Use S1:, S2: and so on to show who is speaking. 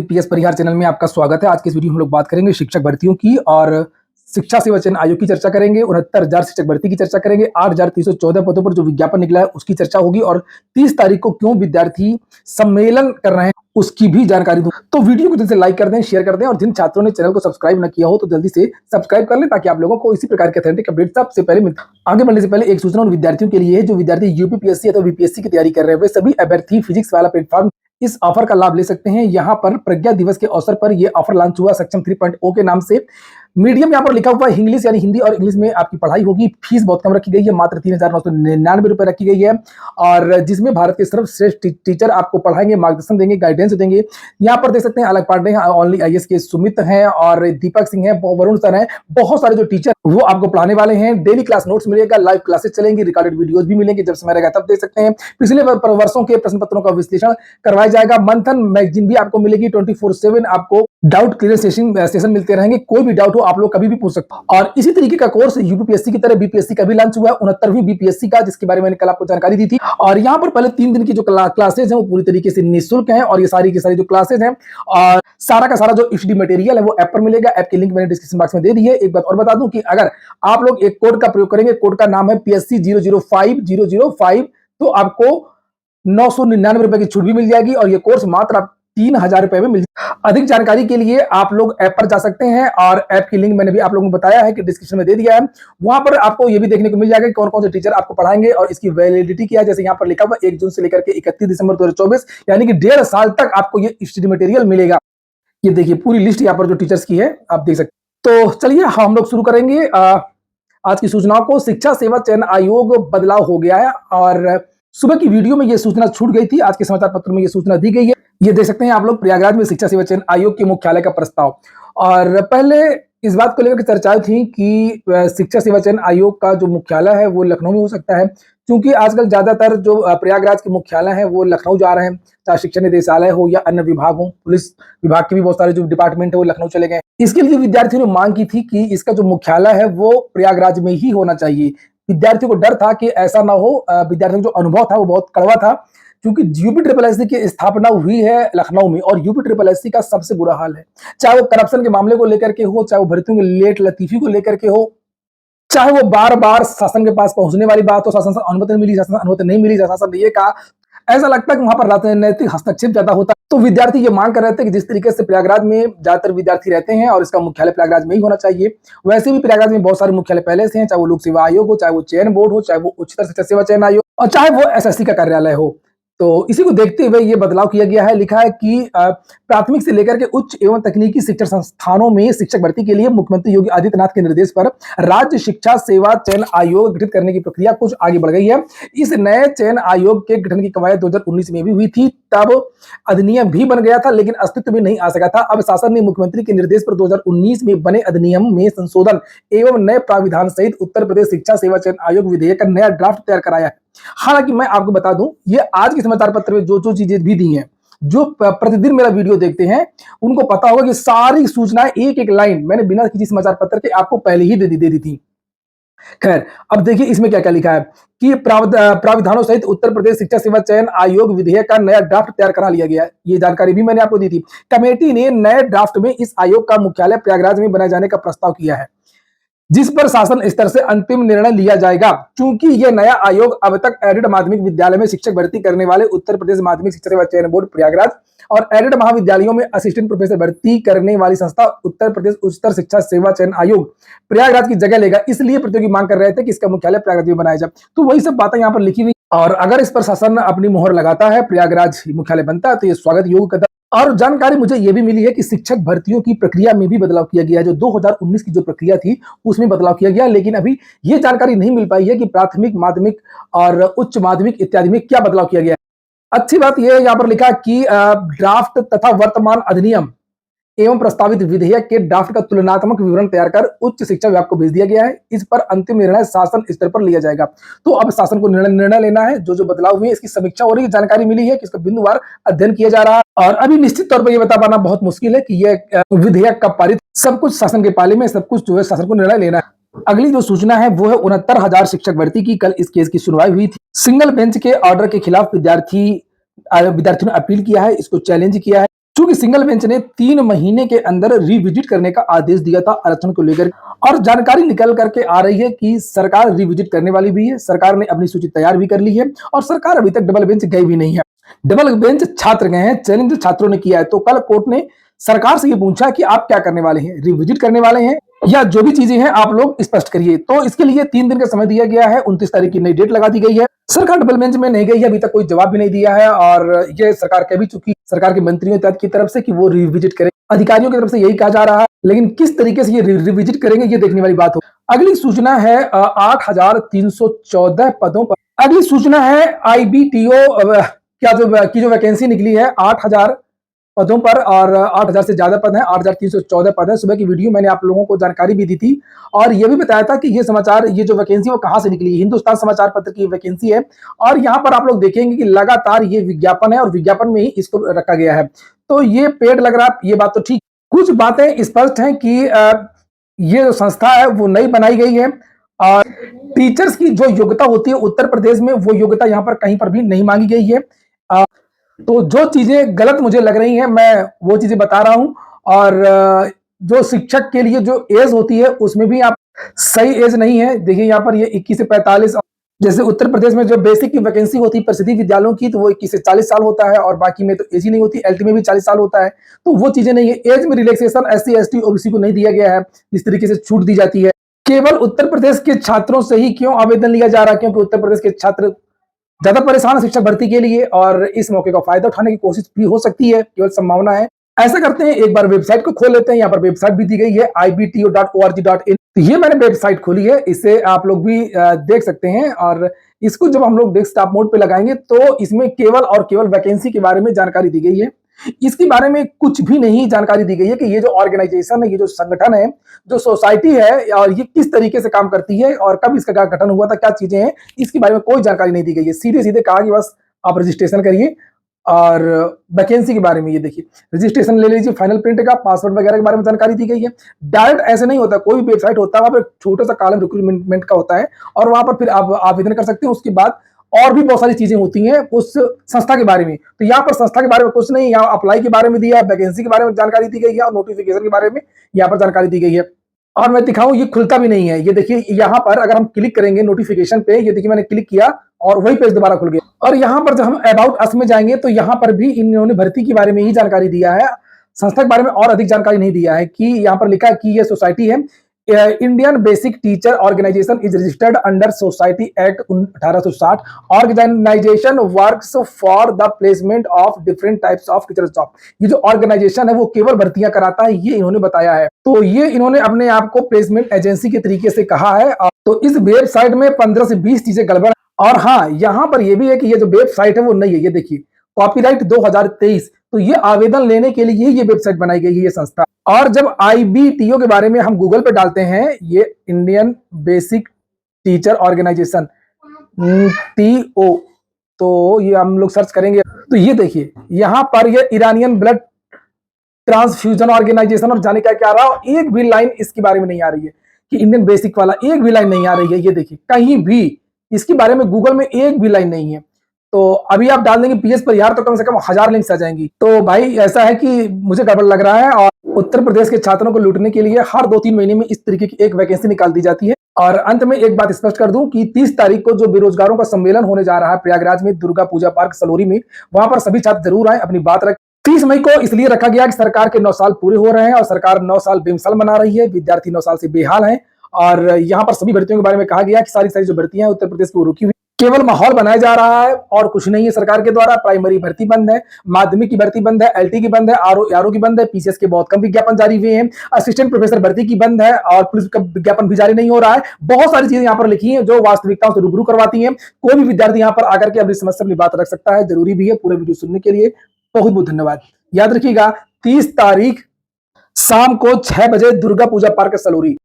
S1: PS परिहार channel में आपका स्वागत है। आज की इस वीडियो में हम लोग बात करेंगे शिक्षक भर्तियों की और शिक्षा सेवा चयन आयोग की चर्चा करेंगे। 69,000 शिक्षक भर्ती की चर्चा करेंगे। 8,314 पदों पर जो विज्ञापन निकला है उसकी चर्चा होगी और 30 तारीख को क्यों विद्यार्थी सम्मेलन कर रहे हैं उसकी भी जानकारी दूं। तो वीडियो को जल्दी से लाइक कर दें, शेयर कर दें और जिन छात्रों ने चैनल को सब्सक्राइब न किया हो तो जल्दी से सब्सक्राइब कर लें ताकि आप लोगों को इसी प्रकार के अथेंटिक अपडेट सबसे पहले मिलते। आगे बढ़ने से पहले एक सूचना उन विद्यार्थियों के लिए है जो विद्यार्थी यूपीपीएससी अथवा बीपीएससी की तैयारी कर रहे हैं। वे सभी अभ्यर्थी फिजिक्स वाला प्लेटफॉर्म इस ऑफर का लाभ ले सकते हैं। यहाँ पर प्रज्ञा दिवस के अवसर पर यह ऑफर लॉन्च हुआ सक्षम 3.0 के नाम से। मीडियम यहाँ पर लिखा हुआ है इंग्लिश, यानी हिंदी और इंग्लिश में आपकी पढ़ाई होगी। फीस बहुत कम रखी गई है, मात्र 3,999 रुपए रखी गई है और जिसमें भारत के सर्वश्रेष्ठ टीचर आपको पढ़ाएंगे, मार्गदर्शन देंगे, गाइडेंस देंगे। यहाँ पर देख सकते हैं अलग पांडे हैं, ओनली आईएएस के सुमित हैं और दीपक सिंह हैं, वरुण सर हैं, बहुत सारे जो टीचर वो आपको पढ़ाने वाले हैं। डेली क्लास नोट्स मिलेगा, लाइव क्लासेस चलेंगी, रिकॉर्डेड वीडियोज भी मिलेंगे, जब समय रहेगा तब देख सकते हैं। पिछले वर्षों के प्रश्न पत्रों का विश्लेषण करवाया जाएगा। मंथन मैगजीन भी आपको मिलेगी। 24/7 आपको डाउट क्लियर सेशन मिलते रहेंगे। कोई भी डाउट हो आप लोग कभी भी पूछ सकते हैं। और इसी तरीके का कोर्स यूपीपीएससी की तरह बीपीएससी का भी लॉन्च हुआ है, 69वीं बीपीएससी का, जिसके बारे में मैंने कल आपको जानकारी दी थी। और यहाँ पर पहले 3 दिन की जो क्लासेज हैं वो पूरी तरीके से निःशुल्क हैं और ये सारी की सारी जो क्लासेज हैं और सारा का सारा जो एचडी मटेरियल है वो ऐप पर मिलेगा। ऐप की लिंक मैंने डिस्क्रिप्शन बॉक्स में दे दी है। एक बात और बता दूं कि अगर आप लोग एक कोड का प्रयोग करेंगे, कोड का नाम है PSC 005005, तो आपको 999 रुपए की छूट भी मिल जाएगी और ये कोर्स मात्र 3,000 रुपए में मिल जाएगा। अधिक जानकारी के लिए आप लोग ऐप पर जा सकते हैं और ऐप की लिंक मैंने भी आप लोगों को बताया है कि डिस्क्रिप्शन में दे दिया है। वहां पर आपको ये भी देखने को मिल जाएगा कि कौन कौन से टीचर आपको पढ़ाएंगे और इसकी वैलिडिटी क्या है। जैसे यहाँ पर लिखा हुआ 1 जून से लेकर के 31 दिसंबर 2024, यानी कि 1.5 साल तक आपको ये स्टडी मटेरियल मिलेगा। ये देखिए पूरी लिस्ट यहाँ पर जो टीचर्स की है आप देख सकते हैं। तो चलिए हम लोग शुरू करेंगे आज की सूचनाओं को। शिक्षा सेवा चयन आयोग बदलाव हो गया है और सुबह की वीडियो में यह सूचना छूट गई थी, आज के समाचार पत्र में यह सूचना दी गई है। ये देख सकते हैं आप लोग, प्रयागराज में शिक्षा सेवा चयन आयोग के मुख्यालय का प्रस्ताव। और पहले इस बात को लेकर चर्चाएं थी कि शिक्षा सेवा चयन आयोग का जो मुख्यालय है वो लखनऊ में हो सकता है, क्योंकि आजकल ज्यादातर जो प्रयागराज के मुख्यालय है वो लखनऊ जा रहे हैं, चाहे शिक्षा निदेशालय हो या अन्य विभाग हो। पुलिस विभाग के भी बहुत सारे जो डिपार्टमेंट है वो लखनऊ चले गए। इसके लिए विद्यार्थियों ने मांग की थी कि इसका जो मुख्यालय है वो प्रयागराज में ही होना चाहिए। विद्यार्थियों को डर था कि ऐसा ना हो, विद्यार्थियों का जो अनुभव था वो बहुत कड़वा था, क्योंकि यूपीएससी की स्थापना हुई है लखनऊ में और यूपीएससी का सबसे बुरा हाल है। चाहे वो करप्शन के मामले को लेकर के हो, चाहे वो भर्तियों के लेट लतीफी को लेकर के हो, चाहे वो बार बार शासन के पास पहुंचने वाली बात हो, शासन से अनुमति मिली, शासन अनुमति नहीं मिली, शासन ने ये कहा, ऐसा लगता है कि वहां पर राजनीतिक हस्तक्षेप ज्यादा होता है। तो विद्यार्थी ये मांग कर रहे थे कि जिस तरीके से प्रयागराज में ज्यादातर विद्यार्थी रहते हैं और इसका मुख्यालय प्रयागराज में ही होना चाहिए, वैसे भी प्रयागराज में बहुत सारे मुख्यालय पहले से हैं, चाहे वो लोक सेवा आयोग हो, चाहे वो चयन बोर्ड हो, चाहे वो उच्चतर शिक्षा सेवा चयन आयोग और चाहे वो एसएससी का कार्यालय हो। तो इसी को देखते हुए ये बदलाव किया गया है। लिखा है कि प्राथमिक से लेकर के उच्च एवं तकनीकी शिक्षण संस्थानों में शिक्षक भर्ती के लिए मुख्यमंत्री योगी आदित्यनाथ के निर्देश पर राज्य शिक्षा सेवा चयन आयोग गठित करने की प्रक्रिया कुछ आगे बढ़ गई है। इस नए चयन आयोग के गठन की कवायद 2019 में भी हुई थी, तब अधिनियम भी बन गया था लेकिन अस्तित्व में नहीं आ सका था। अब शासन ने मुख्यमंत्री के निर्देश पर 2019 में बने अधिनियम में संशोधन एवं नए प्राविधान सहित उत्तर प्रदेश शिक्षा सेवा चयन आयोग विधेयक का नया ड्राफ्ट तैयार कराया है। हालांकि मैं आपको बता दूं, ये आज के समाचार पत्र में जो चीजें भी दी हैं, जो प्रतिदिन मेरा वीडियो देखते हैं उनको पता होगा कि सारी सूचनाएं एक एक लाइन मैंने बिना किसी समाचार पत्र के आपको पहले ही दे दी थी। खैर, अब देखिए इसमें क्या क्या लिखा है कि प्राविधानों सहित उत्तर प्रदेश शिक्षा सेवा चयन आयोग विधेयक का नया ड्राफ्ट तैयार करा लिया गया है। ये जानकारी भी मैंने आपको दी थी। कमेटी ने नए ड्राफ्ट में इस आयोग का मुख्यालय प्रयागराज में बनाए जाने का प्रस्ताव किया है, जिस पर शासन स्तर से अंतिम निर्णय लिया जाएगा। क्योंकि यह नया आयोग अब तक एडेड माध्यमिक विद्यालय में शिक्षक भर्ती करने वाले उत्तर प्रदेश माध्यमिक शिक्षा सेवा चयन बोर्ड प्रयागराज और एडेड महाविद्यालयों में असिस्टेंट प्रोफेसर भर्ती करने वाली संस्था उत्तर प्रदेश उच्चतर शिक्षा सेवा चयन आयोग प्रयागराज की जगह लेगा। इसलिए प्रतियोगी मांग कर रहे थे कि इसका मुख्यालय प्रयागराज में बनाया जाए। तो वही सब बातें यहाँ पर लिखी हुई और अगर इस पर शासन अपनी मुहर लगाता है, प्रयागराज मुख्यालय बनता है, तो ये स्वागत योग्य कदम। और जानकारी मुझे यह भी मिली है कि शिक्षक भर्तियों की प्रक्रिया में भी बदलाव किया गया है। जो 2019 की जो प्रक्रिया थी उसमें बदलाव किया गया, लेकिन अभी ये जानकारी नहीं मिल पाई है कि प्राथमिक, माध्यमिक और उच्च माध्यमिक इत्यादि में क्या बदलाव किया गया है। अच्छी बात यह यहाँ पर लिखा कि ड्राफ्ट तथा वर्तमान अधिनियम एवं प्रस्तावित विधेयक के ड्राफ्ट का तुलनात्मक विवरण तैयार कर उच्च शिक्षा विभाग को भेज दिया गया है। इस पर अंतिम निर्णय शासन स्तर पर लिया जाएगा। तो अब शासन को निर्णय लेना है। जो बदलाव हुए इसकी समीक्षा हो रही है, जानकारी मिली है कि इसका बिंदुवार अध्ययन किया जा रहा है और अभी निश्चित तौर पर यह बता पाना बहुत मुश्किल है कि यह विधेयक कब पारित। सब कुछ शासन के पाले में, सब कुछ जो है शासन को निर्णय लेना है। अगली जो सूचना है वो है 69,000 शिक्षक भर्ती की। कल इस केस की सुनवाई हुई थी। सिंगल बेंच के ऑर्डर के खिलाफ विद्यार्थियों ने अपील किया है, इसको चैलेंज किया है। चूंकि सिंगल बेंच ने 3 महीने के अंदर रिविजिट करने का आदेश दिया था आरक्षण को लेकर, और जानकारी निकल करके आ रही है कि सरकार रिविजिट करने वाली भी है, सरकार ने अपनी सूची तैयार भी कर ली है और सरकार अभी तक डबल बेंच गई भी नहीं है। डबल बेंच छात्र गए हैं, चैलेंज छात्रों ने किया है। तो कल कोर्ट ने सरकार से ये पूछा कि आप क्या करने वाले हैं, रिविजिट करने वाले हैं या जो भी चीजें हैं आप लोग स्पष्ट करिए। तो इसके लिए 3 दिन का समय दिया गया है, 29 तारीख की नई डेट लगा दी गई है। सरकार डबल बेंच में नहीं गई है, अभी तक कोई जवाब भी नहीं दिया है और ये सरकार कह भी चुकी, सरकार के मंत्रियों की तरफ से कि वो रिविजिट करें, अधिकारियों की तरफ से यही कहा जा रहा है, लेकिन किस तरीके से ये रिविजिट करेंगे ये देखने वाली बात हो। अगली सूचना है 8,314 पदों पर, अगली सूचना है IBTO की जो वैकेंसी निकली है 8,000 पदों पर और 8,000 से ज्यादा पद हैं, 8,314 पद है। सुबह की वीडियो मैंने आप लोगों को जानकारी भी दी थी और ये भी बताया था कि ये समाचार, ये जो वैकेंसी वो कहां से निकली है, हिंदुस्तान समाचार पत्र की वैकेंसी है। और यहाँ पर आप लोग देखेंगे कि लगातार ये विज्ञापन है और विज्ञापन में ही इसको रखा गया है। तो ये पेड लग रहा, ये बात तो ठीक। कुछ बातें स्पष्ट हैं कि ये जो संस्था है वो नई बनाई गई है और टीचर्स की जो योग्यता होती है उत्तर प्रदेश में, वो योग्यता यहाँ पर कहीं पर भी नहीं मांगी गई है। तो जो चीजें गलत मुझे लग रही हैं मैं वो चीजें बता रहा हूं। और जो शिक्षक के लिए जो एज होती है उसमें भी आप सही एज नहीं है। देखिए यहाँ पर ये 21 से 45, जैसे उत्तर प्रदेश में जो बेसिक की वैकेंसी होती है परिषदीय विद्यालयों की, तो वो 21 से 40 साल होता है और बाकी में तो एज ही नहीं होती। एलटी में भी 40 साल होता है, तो वो चीजें नहीं है। एज में रिलैक्सेशन SC ST OBC को नहीं दिया गया है, जिस तरीके से छूट दी जाती है। केवल उत्तर प्रदेश के छात्रों से ही क्यों आवेदन लिया जा रहा है? क्योंकि उत्तर प्रदेश के छात्र ज्यादा परेशान है शिक्षक भर्ती के लिए और इस मौके का फायदा उठाने की कोशिश भी हो सकती है, केवल संभावना है। ऐसा करते हैं, एक बार वेबसाइट को खोल लेते हैं। यहाँ पर वेबसाइट भी दी गई है ibto.org.in। तो ये मैंने वेबसाइट खोली है, इसे आप लोग भी देख सकते हैं। और इसको जब हम लोग डेस्कटॉप मोड पे लगाएंगे तो इसमें केवल और केवल वैकेंसी के बारे में जानकारी दी गई है। इसके बारे में कुछ भी नहीं जानकारी दी गई है कि ये जो ऑर्गेनाइजेशन है, ये जो संगठन है, जो सोसाइटी है, और ये किस तरीके से काम करती है और कब इसका गठन हुआ था, क्या चीजें हैं, इसके बारे में कोई जानकारी नहीं दी गई है। सीधे सीधे कहा कि बस आप रजिस्ट्रेशन करिए। और वैकेंसी के बारे में ये देखिए, रजिस्ट्रेशन ले लीजिए, फाइनल प्रिंट का, पासवर्ड वगैरह के बारे में जानकारी दी गई है। डायरेक्ट ऐसे नहीं होता, कोई भी वेबसाइट होता है वहां पर छोटा सा कॉलम रिक्रूटमेंट का होता है और वहां पर फिर आप आवेदन कर सकते हैं। उसके बाद और भी बहुत सारी चीजें होती हैं उस संस्था के बारे में। तो यहाँ पर संस्था के बारे में कुछ नहीं, यहाँ अप्लाई के बारे में दिया है, वैकेंसी के बारे में जानकारी दी गई है और नोटिफिकेशन के बारे में यहाँ पर जानकारी दी गई है। और मैं दिखाऊं, ये खुलता भी नहीं है। ये देखिए यहाँ पर अगर हम क्लिक करेंगे नोटिफिकेशन पे, ये देखिए मैंने क्लिक किया और वही पेज दोबारा खुल गया। और यहाँ पर जब हम अबाउट अस में जाएंगे तो यहाँ पर भी इन्होंने भर्ती के बारे में ही जानकारी दिया है, संस्था के बारे में और अधिक जानकारी नहीं दिया है। कि यहाँ पर लिखा है कि ये सोसाइटी है, Indian basic teacher organisation is registered under society act 1860। Organisation works for the placement of different types of teacher job. ये जो ऑर्गेनाइजेशन है वो केवल भर्तियां कराता है, ये इन्होंने बताया है। तो ये इन्होंने अपने आप को प्लेसमेंट एजेंसी के तरीके से कहा है। तो इस वेबसाइट में 15 से 20 चीजें गड़बड़। और हाँ, यहाँ पर यह भी है कि ये जो वेबसाइट है वो नहीं है। ये देखिए, कॉपीराइट 2023। तो ये आवेदन लेने के लिए ये वेबसाइट बनाई गई है, ये संस्था। और जब IBTO के बारे में हम गूगल पे डालते हैं, ये Indian basic teacher organisation TO, तो ये हम लोग सर्च करेंगे तो ये देखिए यहाँ पर ये ईरानियन ब्लड ट्रांसफ्यूजन ऑर्गेनाइजेशन और जाने क्या क्या आ रहा है। एक भी लाइन इसके बारे में नहीं आ रही है कि इंडियन बेसिक वाला, एक भी लाइन नहीं आ रही है। ये देखिए कहीं भी इसके बारे में गूगल में एक भी लाइन नहीं है। तो अभी आप डाल देंगे PS परिहार तो कम से कम 1000 लिंक्स आ जाएंगी। तो भाई ऐसा है कि मुझे गड़बड़ लग रहा है। और उत्तर प्रदेश के छात्रों को लूटने के लिए हर 2-3 महीने में इस तरीके की एक वैकेंसी निकाल दी जाती है। और अंत में एक बात स्पष्ट कर दूं कि 30 तारीख को जो बेरोजगारों का सम्मेलन होने जा रहा है प्रयागराज में, दुर्गा पूजा पार्क सलोरी में, वहां पर सभी छात्र जरूर आए, अपनी बात रखें। 30 मई को इसलिए रखा गया कि सरकार के 9 साल पूरे हो रहे हैं और सरकार 9 साल बेमिसाल मना रही है, विद्यार्थी 9 साल से बेहाल हैं। और यहाँ पर सभी भर्तियों के बारे में कहा गया कि सारी जो भर्तियां उत्तर प्रदेश की वो रुकी हुई, केवल माहौल बनाया जा रहा है और कुछ नहीं है सरकार के द्वारा। प्राइमरी भर्ती बंद है, माध्यमिक की भर्ती बंद है, LT की बंद है, RO की बंद है, PCS के बहुत कम विज्ञापन जारी हुए हैं, असिस्टेंट प्रोफेसर भर्ती की बंद है और पुलिस का विज्ञापन भी जारी नहीं हो रहा है। बहुत सारी चीजें यहाँ पर लिखी हैं जो वास्तविकताओं से रूबरू करवाती हैं। कोई भी विद्यार्थी यहाँ पर आकर के अपनी समस्या अपनी बात रख सकता है, जरूरी भी है। पूरे वीडियो सुनने के लिए बहुत बहुत धन्यवाद। याद रखिएगा 30 तारीख शाम को 6 बजे दुर्गा पूजा पार्क सलोरी।